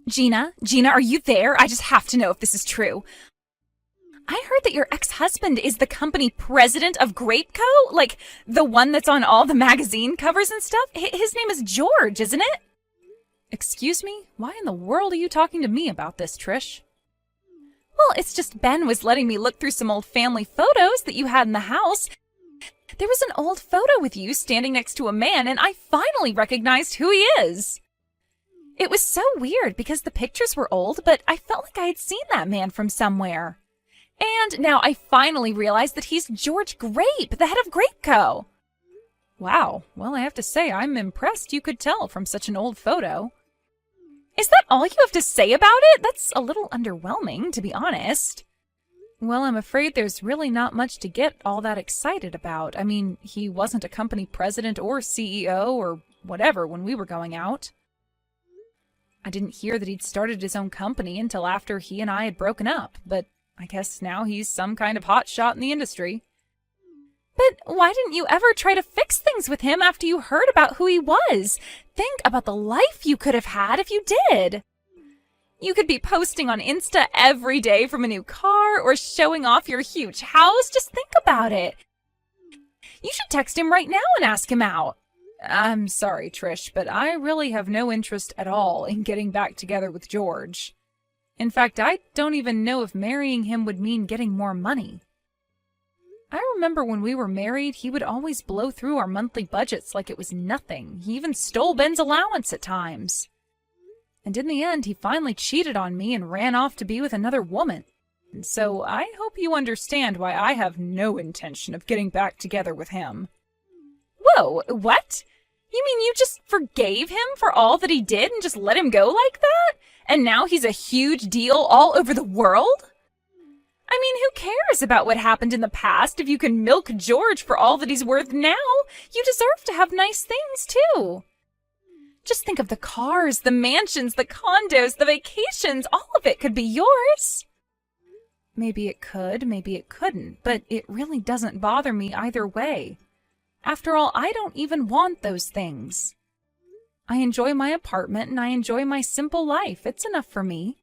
Gina, are you there? I just have to know if this is true. I heard that your ex-husband is the company president of Grapeco? Like, the one that's on all the magazine covers and stuff? His name is George, isn't it? Excuse me? Why in the world are you talking to me about this, Trish? Well, it's just Ben was letting me look through some old family photos that you had in the house. There was an old photo with you standing next to a man, and I finally recognized who he is. It was so weird because the pictures were old, but I felt like I had seen that man from somewhere. And now I finally realized that he's George Grape, the head of Grapeco. Wow, well, I have to say I'm impressed you could tell from such an old photo. Is that all you have to say about it? That's a little underwhelming, to be honest. Well, I'm afraid there's really not much to get all that excited about. I mean, he wasn't a company president or CEO or whatever when we were going out. I didn't hear that he'd started his own company until after he and I had broken up, but I guess now he's some kind of hotshot in the industry. But why didn't you ever try to fix things with him after you heard about who he was? Think about the life you could have had if you did. You could be posting on Insta every day from a new car or showing off your huge house. Just think about it. You should text him right now and ask him out. I'm sorry, Trish, but I really have no interest at all in getting back together with George. In fact, I don't even know if marrying him would mean getting more money. I remember when we were married, he would always blow through our monthly budgets like it was nothing. He even stole Ben's allowance at times. And in the end, he finally cheated on me and ran off to be with another woman. And so I hope you understand why I have no intention of getting back together with him. Whoa, what? You mean you just forgave him for all that he did and just let him go like that? And now he's a huge deal all over the world? I mean, who cares about what happened in the past if you can milk George for all that he's worth now? You deserve to have nice things, too. Just think of the cars, the mansions, the condos, the vacations. All of it could be yours. Maybe it could, maybe it couldn't, but it really doesn't bother me either way. After all, I don't even want those things. I enjoy my apartment and I enjoy my simple life. It's enough for me.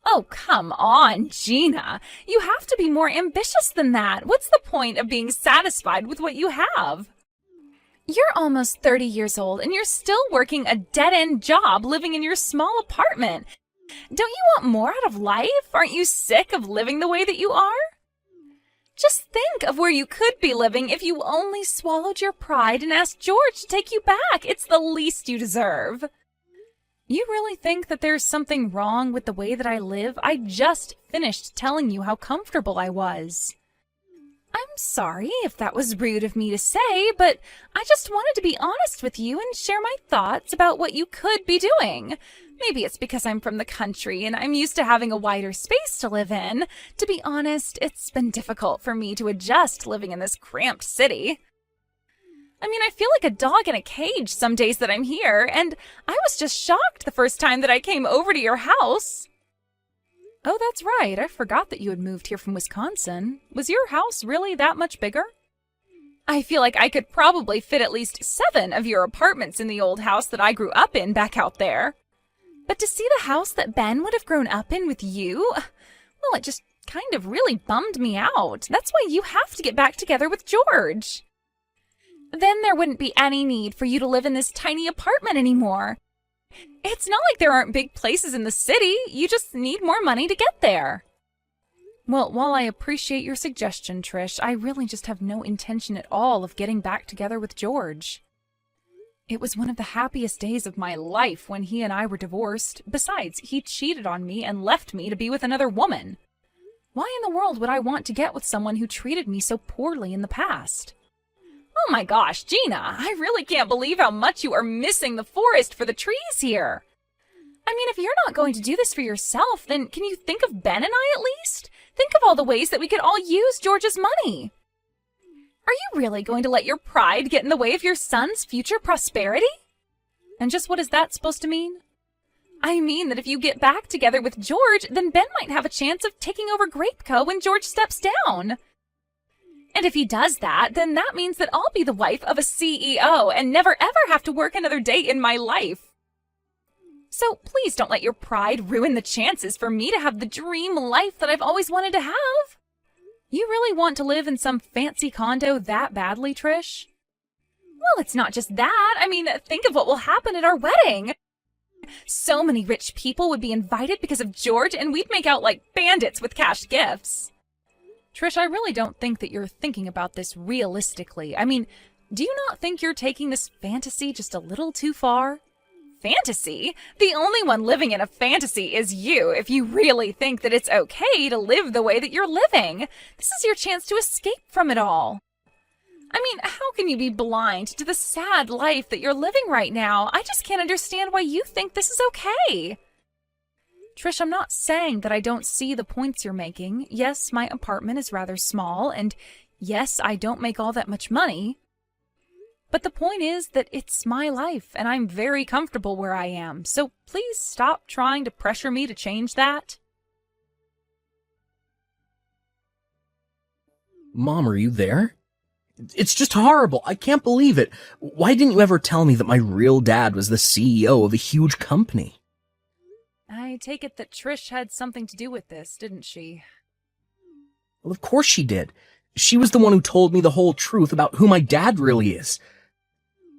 Oh, come on, Gina. You have to be more ambitious than that. What's the point of being satisfied with what you have? You're almost 30 years old and you're still working a dead-end job living in your small apartment. Don't you want more out of life? Aren't you sick of living the way that you are? Just think of where you could be living if you only swallowed your pride and asked George to take you back. It's the least you deserve. You really think that there's something wrong with the way that I live? I just finished telling you how comfortable I was. I'm sorry if that was rude of me to say, but I just wanted to be honest with you and share my thoughts about what you could be doing. Maybe it's because I'm from the country and I'm used to having a wider space to live in. To be honest, it's been difficult for me to adjust living in this cramped city. I mean, I feel like a dog in a cage some days that I'm here, and I was just shocked the first time that I came over to your house. Oh, that's right. I forgot that you had moved here from Wisconsin. Was your house really that much bigger? I feel like I could probably fit at least 7 of your apartments in the old house that I grew up in back out there. But to see the house that Ben would have grown up in with you, well, it just kind of really bummed me out. That's why you have to get back together with George. Then there wouldn't be any need for you to live in this tiny apartment anymore. It's not like there aren't big places in the city. You just need more money to get there. Well, while I appreciate your suggestion, Trish, I really just have no intention at all of getting back together with George. It was one of the happiest days of my life when he and I were divorced. Besides, he cheated on me and left me to be with another woman. Why in the world would I want to get with someone who treated me so poorly in the past? Oh my gosh, Gina, I really can't believe how much you are missing the forest for the trees here. I mean, if you're not going to do this for yourself, then can you think of Ben and I at least? Think of all the ways that we could all use George's money. Are you really going to let your pride get in the way of your son's future prosperity? And just what is that supposed to mean? I mean that if you get back together with George, then Ben might have a chance of taking over Grapeco when George steps down. And if he does that, then that means that I'll be the wife of a CEO and never ever have to work another day in my life. So please don't let your pride ruin the chances for me to have the dream life that I've always wanted to have. You really want to live in some fancy condo that badly, Trish? Well, it's not just that. I mean, think of what will happen at our wedding. So many rich people would be invited because of George, and we'd make out like bandits with cash gifts. Trish, I really don't think that you're thinking about this realistically. I mean, do you not think you're taking this fantasy just a little too far? Fantasy? The only one living in a fantasy is you, if you really think that it's okay to live the way that you're living. This is your chance to escape from it all. I mean, how can you be blind to the sad life that you're living right now? I just can't understand why you think this is okay. Trish, I'm not saying that I don't see the points you're making. Yes, my apartment is rather small, and yes, I don't make all that much money. But the point is that it's my life, and I'm very comfortable where I am, so please stop trying to pressure me to change that. Mom, are you there? It's just horrible. I can't believe it. Why didn't you ever tell me that my real dad was the CEO of a huge company? I take it that Trish had something to do with this, didn't she? Well, of course she did. She was the one who told me the whole truth about who my dad really is.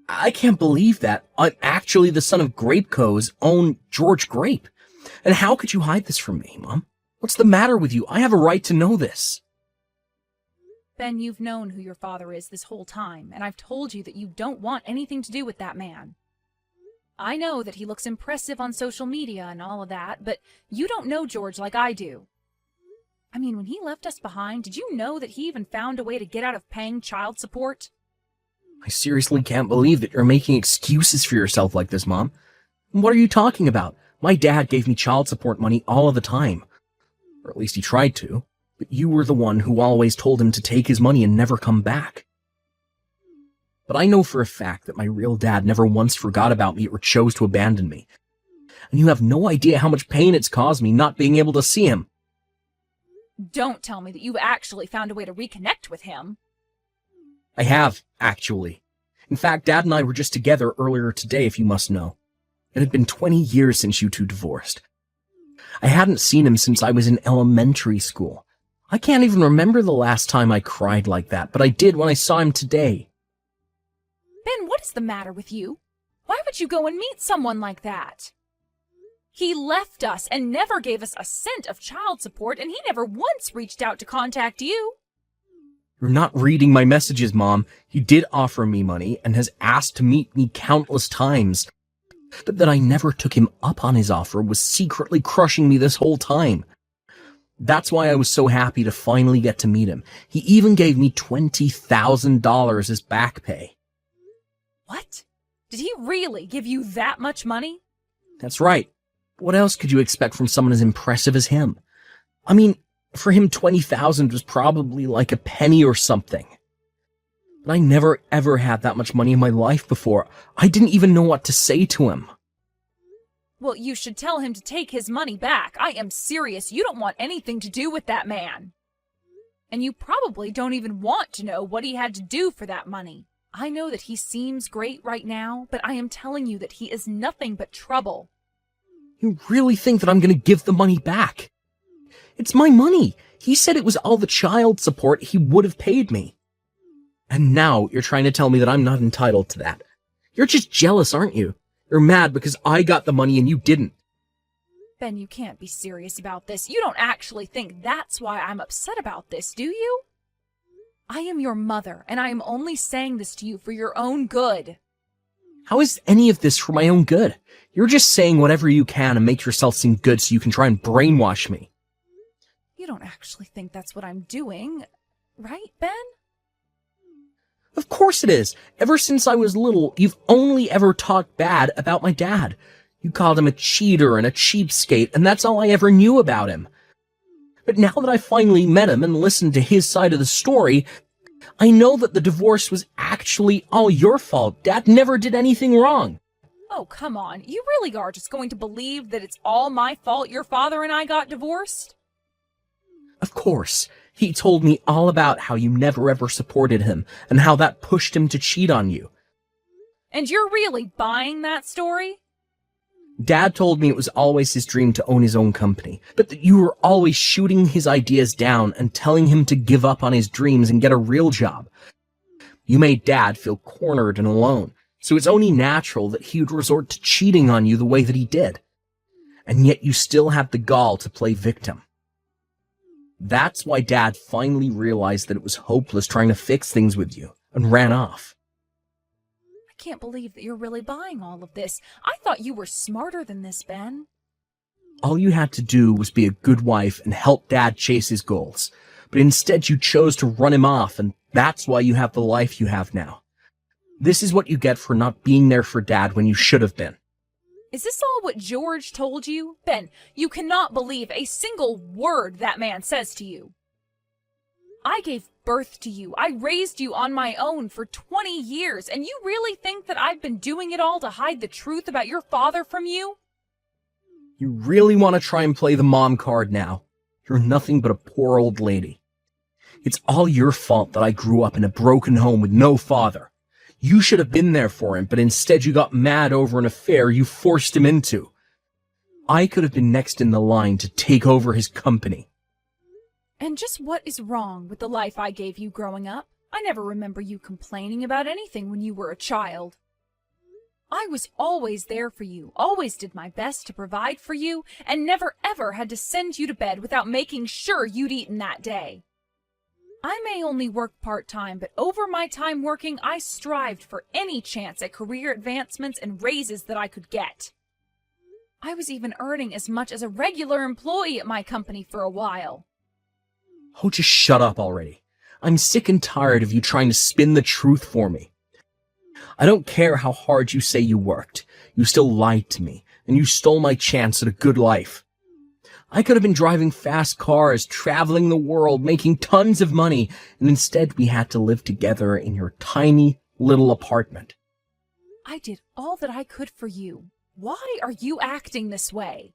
I can't believe that. I'm actually the son of Grape Co.'s own George Grape. And how could you hide this from me, Mom? What's the matter with you? I have a right to know this. Ben, you've known who your father is this whole time, and I've told you that you don't want anything to do with that man. I know that he looks impressive on social media and all of that, but you don't know George like I do. I mean, when he left us behind, did you know that he even found a way to get out of paying child support? I seriously can't believe that you're making excuses for yourself like this, Mom. What are you talking about? My dad gave me child support money all of the time. Or at least he tried to. But you were the one who always told him to take his money and never come back. But I know for a fact that my real dad never once forgot about me or chose to abandon me. And you have no idea how much pain it's caused me not being able to see him. Don't tell me that you actually found a way to reconnect with him. I have, actually. In fact, Dad and I were just together earlier today, if you must know. It had been 20 years since you two divorced. I hadn't seen him since I was in elementary school. I can't even remember the last time I cried like that, but I did when I saw him today. Ben, what is the matter with you? Why would you go and meet someone like that? He left us and never gave us a cent of child support, and he never once reached out to contact you. You're not reading my messages, Mom. He did offer me money and has asked to meet me countless times. But that I never took him up on his offer was secretly crushing me this whole time. That's why I was so happy to finally get to meet him. He even gave me $20,000 as back pay. What? Did he really give you that much money? That's right. What else could you expect from someone as impressive as him? I mean, for him, $20,000 was probably like a penny or something. But I never ever had that much money in my life before. I didn't even know what to say to him. Well, you should tell him to take his money back. I am serious. You don't want anything to do with that man. And you probably don't even want to know what he had to do for that money. I know that he seems great right now, but I am telling you that he is nothing but trouble. You really think that I'm going to give the money back? It's my money. He said it was all the child support he would have paid me. And now you're trying to tell me that I'm not entitled to that. You're just jealous, aren't you? You're mad because I got the money and you didn't. Ben, you can't be serious about this. You don't actually think that's why I'm upset about this, do you? I am your mother, and I am only saying this to you for your own good. How is any of this for my own good? You're just saying whatever you can and make yourself seem good so you can try and brainwash me. You don't actually think that's what I'm doing, right, Ben? Of course it is. Ever since I was little, you've only ever talked bad about my dad. You called him a cheater and a cheapskate, and that's all I ever knew about him. But now that I finally met him and listened to his side of the story, I know that the divorce was actually all your fault. Dad never did anything wrong. Oh, come on. You really are just going to believe that it's all my fault your father and I got divorced? Of course. He told me all about how you never ever supported him and how that pushed him to cheat on you. And you're really buying that story? Dad told me it was always his dream to own his own company, but that you were always shooting his ideas down and telling him to give up on his dreams and get a real job. You made Dad feel cornered and alone, so it's only natural that he would resort to cheating on you the way that he did. And yet you still had the gall to play victim. That's why Dad finally realized that it was hopeless trying to fix things with you and ran off. I can't believe that you're really buying all of this. I thought you were smarter than this, Ben. All you had to do was be a good wife and help Dad chase his goals. But instead you chose to run him off, and that's why you have the life you have now. This is what you get for not being there for Dad when you should have been. Is this all what George told you? Ben, you cannot believe a single word that man says to you. I gave birth to you. I raised you on my own for 20 years, and you really think that I've been doing it all to hide the truth about your father from you? You really want to try and play the mom card now? You're nothing but a poor old lady. It's all your fault that I grew up in a broken home with no father. You should have been there for him, but instead you got mad over an affair you forced him into. I could have been next in the line to take over his company. And just what is wrong with the life I gave you growing up? I never remember you complaining about anything when you were a child. I was always there for you, always did my best to provide for you, and never ever had to send you to bed without making sure you'd eaten that day. I may only work part-time, but over my time working, I strived for any chance at career advancements and raises that I could get. I was even earning as much as a regular employee at my company for a while. Oh, just shut up already. I'm sick and tired of you trying to spin the truth for me. I don't care how hard you say you worked. You still lied to me, and you stole my chance at a good life. I could have been driving fast cars, traveling the world, making tons of money, and instead we had to live together in your tiny little apartment. I did all that I could for you. Why are you acting this way?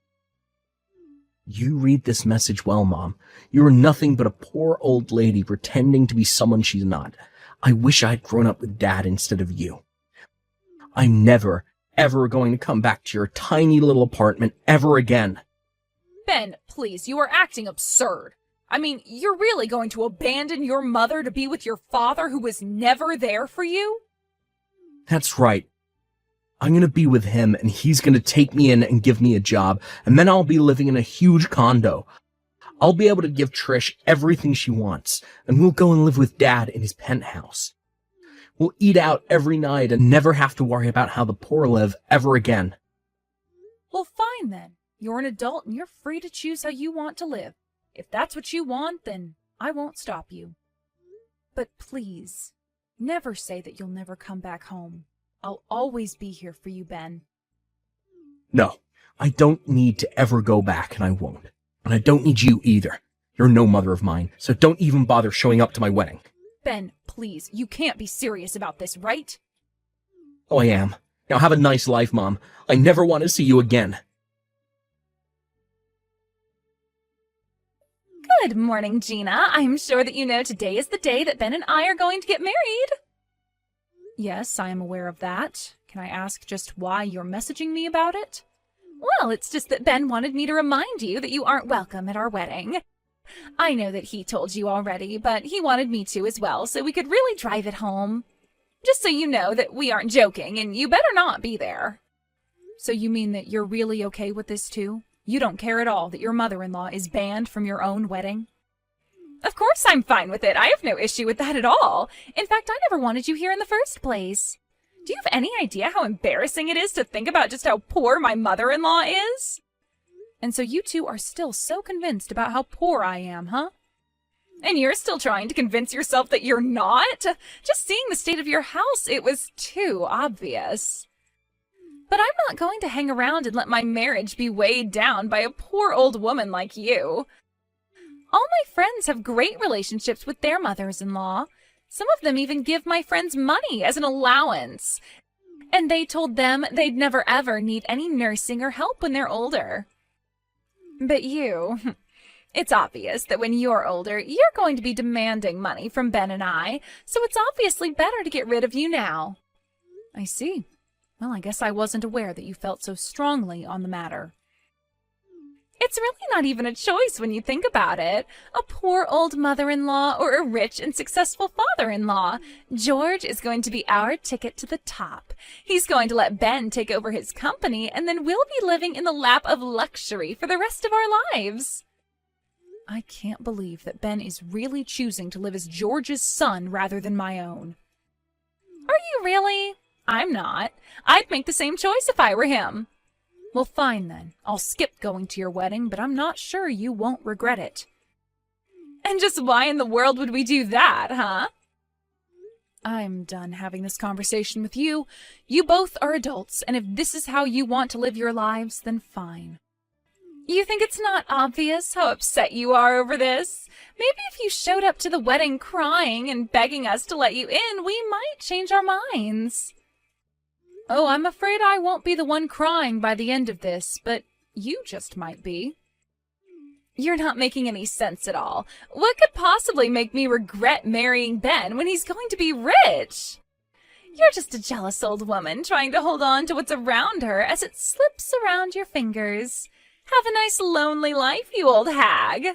You read this message well, Mom. You are nothing but a poor old lady pretending to be someone she's not. I wish I'd grown up with Dad instead of you. I'm never, ever going to come back to your tiny little apartment ever again. Ben, please, you are acting absurd. I mean, you're really going to abandon your mother to be with your father who was never there for you? That's right. I'm going to be with him, and he's going to take me in and give me a job, and then I'll be living in a huge condo. I'll be able to give Trish everything she wants, and we'll go and live with Dad in his penthouse. We'll eat out every night and never have to worry about how the poor live ever again. Well, fine then. You're an adult and you're free to choose how you want to live. If that's what you want, then I won't stop you. But please, never say that you'll never come back home. I'll always be here for you, Ben. No, I don't need to ever go back, and I won't. And I don't need you either. You're no mother of mine, so don't even bother showing up to my wedding. Ben, please, you can't be serious about this, right? Oh, I am. Now have a nice life, Mom. I never want to see you again. Good morning, Gina. I'm sure that you know today is the day that Ben and I are going to get married. Yes, I am aware of that. Can I ask just why you're messaging me about it? Well, it's just that Ben wanted me to remind you that you aren't welcome at our wedding. I know that he told you already, but he wanted me to as well, so we could really drive it home. Just so you know that we aren't joking, and you better not be there. So you mean that you're really okay with this too? You don't care at all that your mother-in-law is banned from your own wedding? Of course I'm fine with it. I have no issue with that at all. In fact, I never wanted you here in the first place. Do you have any idea how embarrassing it is to think about just how poor my mother-in-law is? And so you two are still so convinced about how poor I am, huh? And you're still trying to convince yourself that you're not? Just seeing the state of your house, it was too obvious. But I'm not going to hang around and let my marriage be weighed down by a poor old woman like you. All my friends have great relationships with their mothers-in-law. Some of them even give my friends money as an allowance. And they told them they'd never ever need any nursing or help when they're older. But you, it's obvious that when you're older, you're going to be demanding money from Ben and I, so it's obviously better to get rid of you now. I see. Well, I guess I wasn't aware that you felt so strongly on the matter. It's really not even a choice when you think about it. A poor old mother-in-law or a rich and successful father-in-law. George is going to be our ticket to the top. He's going to let Ben take over his company, and then we'll be living in the lap of luxury for the rest of our lives. I can't believe that Ben is really choosing to live as George's son rather than my own. Are you really? I'm not. I'd make the same choice if I were him. Well, fine then. I'll skip going to your wedding, but I'm not sure you won't regret it. And just why in the world would we do that, huh? I'm done having this conversation with you. You both are adults, and if this is how you want to live your lives, then fine. You think it's not obvious how upset you are over this? Maybe if you showed up to the wedding crying and begging us to let you in, we might change our minds. Oh, I'm afraid I won't be the one crying by the end of this, but you just might be. You're not making any sense at all. What could possibly make me regret marrying Ben when he's going to be rich? You're just a jealous old woman trying to hold on to what's around her as it slips around your fingers. Have a nice lonely life, you old hag.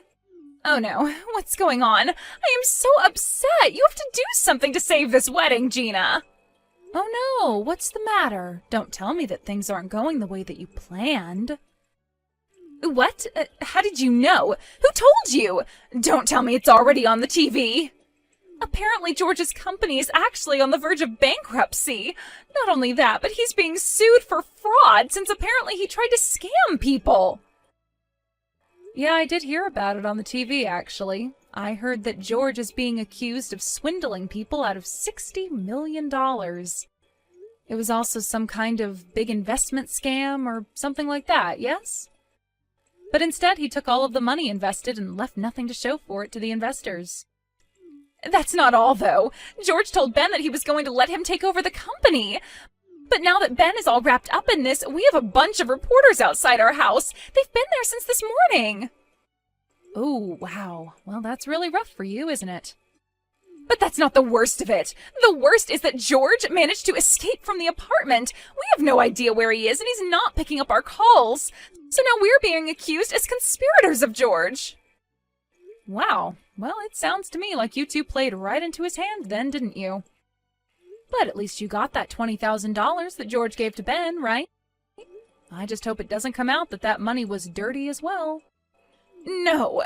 Oh no, what's going on? I am so upset. You have to do something to save this wedding, Gina. Oh no, what's the matter? Don't tell me that things aren't going the way that you planned. What? How did you know? Who told you? Don't tell me it's already on the TV. Apparently George's company is actually on the verge of bankruptcy. Not only that, but he's being sued for fraud since apparently he tried to scam people. Yeah, I did hear about it on the TV, actually. I heard that George is being accused of swindling people out of $60 million. It was also some kind of big investment scam or something like that, yes? But instead, he took all of the money invested and left nothing to show for it to the investors. That's not all, though. George told Ben that he was going to let him take over the company. But now that Ben is all wrapped up in this, we have a bunch of reporters outside our house. They've been there since this morning. Oh, wow. Well, that's really rough for you, isn't it? But that's not the worst of it. The worst is that George managed to escape from the apartment. We have no idea where he is, and he's not picking up our calls. So now we're being accused as conspirators of George. Wow. Well, it sounds to me like you two played right into his hand then, didn't you? But at least you got that $20,000 that George gave to Ben, right? I just hope it doesn't come out that that money was dirty as well. No,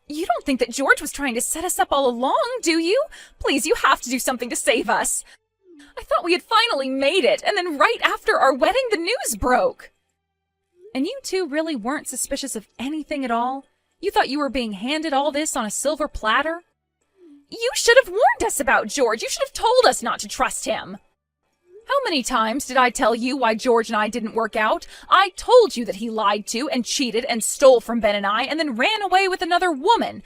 you don't think that George was trying to set us up all along, do you? Please, you have to do something to save us. I thought we had finally made it, and then right after our wedding, the news broke. And you two really weren't suspicious of anything at all? You thought you were being handed all this on a silver platter? You should have warned us about George. You should have told us not to trust him. How many times did I tell you why George and I didn't work out? I told you that he lied to and cheated and stole from Ben and I and then ran away with another woman.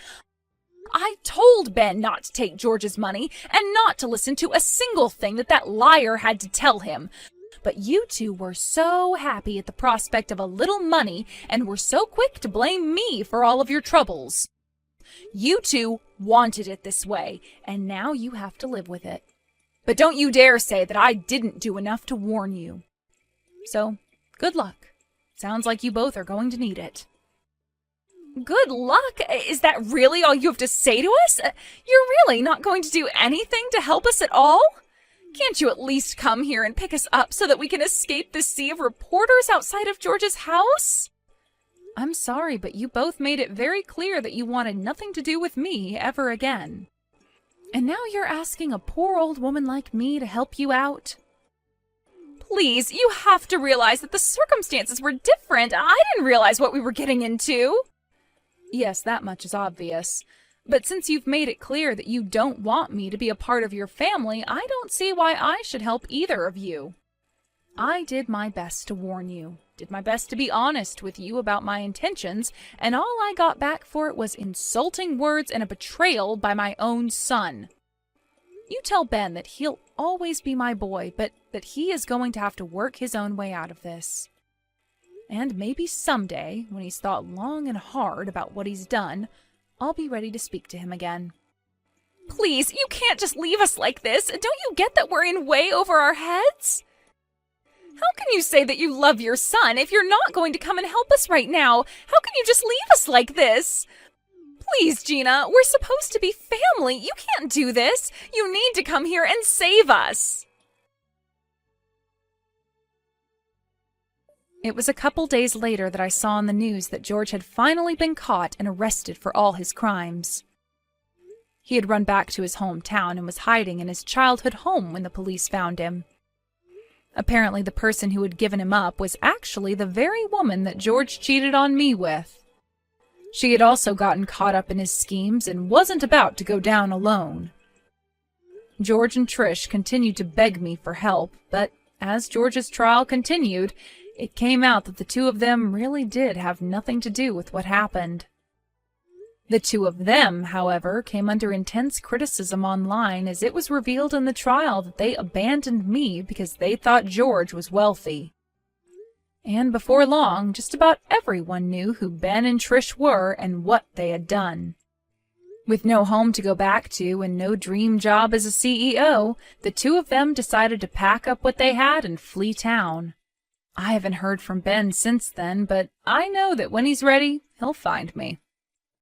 I told Ben not to take George's money and not to listen to a single thing that liar had to tell him. But you two were so happy at the prospect of a little money and were so quick to blame me for all of your troubles. You two wanted it this way, and now you have to live with it. But don't you dare say that I didn't do enough to warn you. So, good luck. Sounds like you both are going to need it. Good luck? Is that really all you have to say to us? You're really not going to do anything to help us at all? Can't you at least come here and pick us up so that we can escape this sea of reporters outside of George's house? I'm sorry, but you both made it very clear that you wanted nothing to do with me ever again. And now you're asking a poor old woman like me to help you out? Please, you have to realize that the circumstances were different. I didn't realize what we were getting into. Yes, that much is obvious. But since you've made it clear that you don't want me to be a part of your family, I don't see why I should help either of you. I did my best to warn you, did my best to be honest with you about my intentions, and all I got back for it was insulting words and a betrayal by my own son. You tell Ben that he'll always be my boy, but that he is going to have to work his own way out of this. And maybe someday, when he's thought long and hard about what he's done, I'll be ready to speak to him again. Please, you can't just leave us like this. Don't you get that we're in way over our heads? How can you say that you love your son if you're not going to come and help us right now? How can you just leave us like this? Please, Gina, we're supposed to be family. You can't do this. You need to come here and save us. It was a couple days later that I saw on the news that George had finally been caught and arrested for all his crimes. He had run back to his hometown and was hiding in his childhood home when the police found him. Apparently, the person who had given him up was actually the very woman that George cheated on me with. She had also gotten caught up in his schemes and wasn't about to go down alone. George and Trish continued to beg me for help, but as George's trial continued, it came out that the two of them really did have nothing to do with what happened. The two of them, however, came under intense criticism online as it was revealed in the trial that they abandoned me because they thought George was wealthy. And before long, just about everyone knew who Ben and Trish were and what they had done. With no home to go back to and no dream job as a CEO, the two of them decided to pack up what they had and flee town. I haven't heard from Ben since then, but I know that when he's ready, he'll find me.